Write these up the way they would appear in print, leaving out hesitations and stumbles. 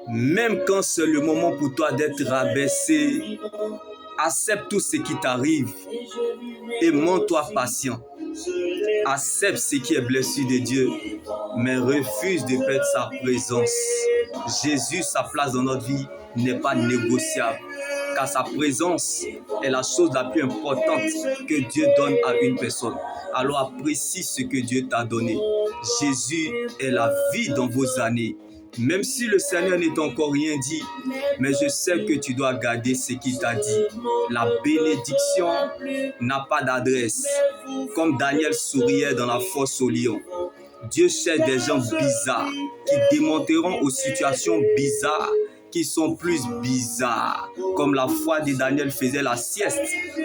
Même quand c'est le moment pour toi d'être rabaissé, accepte tout ce qui t'arrive et montre-toi patient. Accepte ce qui est blessure de Dieu, mais refuse de perdre sa présence. Jésus, sa place dans notre vie n'est pas négociable, car sa présence est la chose la plus importante que Dieu donne à une personne. Alors apprécie ce que Dieu t'a donné. Jésus est la vie dans vos années. Même si le Seigneur n'est encore rien dit, mais je sais que tu dois garder ce qu'il t'a dit. La bénédiction n'a pas d'adresse. Comme Daniel souriait dans la fosse au lion, Dieu cherche des gens bizarres qui démonteront aux situations bizarres qui sont plus bizarres. Comme la foi de Daniel faisait la sieste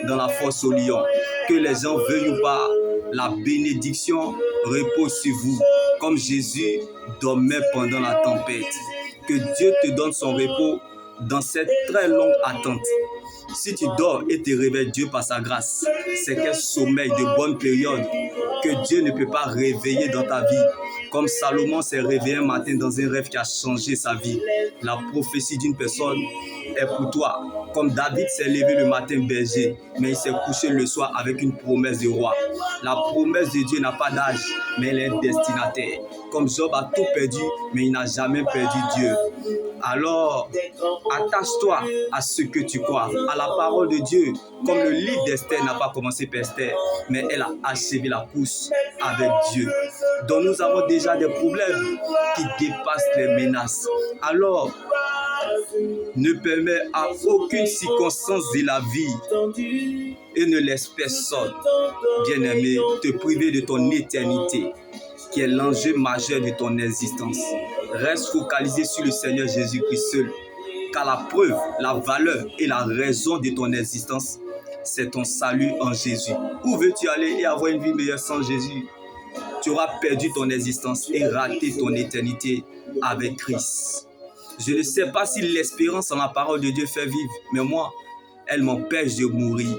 dans la fosse au lion. Que les gens veuillent ou pas, la bénédiction repose sur vous. Comme Jésus dormait pendant la tempête. Que Dieu te donne son repos dans cette très longue attente. Si tu dors et te réveilles Dieu par sa grâce, c'est quel sommeil de bonne période que Dieu ne peut pas réveiller dans ta vie. Comme Salomon s'est réveillé un matin dans un rêve qui a changé sa vie. La prophétie d'une personne est pour toi. Comme David s'est levé le matin berger, mais il s'est couché le soir avec une promesse de roi. La promesse de Dieu n'a pas d'âge, mais elle est destinataire. Comme Job a tout perdu, mais il n'a jamais perdu Dieu. Alors, attache-toi à ce que tu crois, à la parole de Dieu. Comme le livre d'Esther n'a pas commencé par Esther, mais elle a achevé la course avec Dieu. Donc nous avons déjà des problèmes qui dépassent les menaces. Alors, ne permets à aucune circonstance de la vie et ne laisse personne, bien-aimé, te priver de ton éternité, qui est l'enjeu majeur de ton existence. Reste focalisé sur le Seigneur Jésus-Christ seul, car la preuve, la valeur et la raison de ton existence, c'est ton salut en Jésus. Où veux-tu aller et avoir une vie meilleure sans Jésus? Tu auras perdu ton existence et raté ton éternité avec Christ. Je ne sais pas si l'espérance en la parole de Dieu fait vivre, mais moi, elle m'empêche de mourir.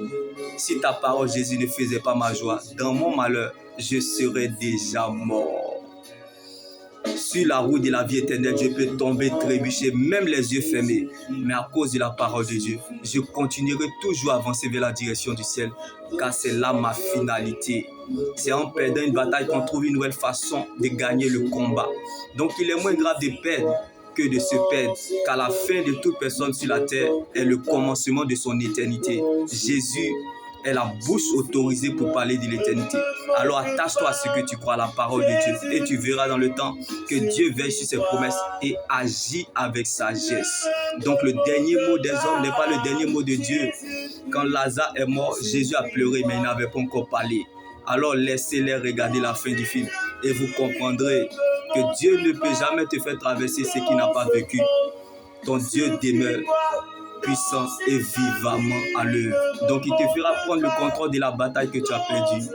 Si ta parole, Jésus, ne faisait pas ma joie, dans mon malheur, je serais déjà mort. Sur la route de la vie éternelle, je peux tomber, trébucher, même les yeux fermés. Mais à cause de la parole de Dieu, je continuerai toujours à avancer vers la direction du ciel, car c'est là ma finalité. C'est en perdant une bataille qu'on trouve une nouvelle façon de gagner le combat. Donc il est moins grave de perdre que de se perdre, car la fin de toute personne sur la terre est le commencement de son éternité. Jésus est la bouche autorisée pour parler de l'éternité. Alors attache-toi à ce que tu crois, à la parole de Dieu, et tu verras dans le temps que Dieu veille sur ses promesses et agit avec sagesse. Donc le dernier mot des hommes n'est pas le dernier mot de Dieu. Quand Lazare est mort, Jésus a pleuré, mais il n'avait pas encore parlé. Alors laissez-les regarder la fin du film et vous comprendrez que Dieu ne peut jamais te faire traverser ce qu'il n'a pas vécu. Ton Dieu demeure puissant et vivamment à l'œuvre. Donc il te fera prendre le contrôle de la bataille que tu as perdue.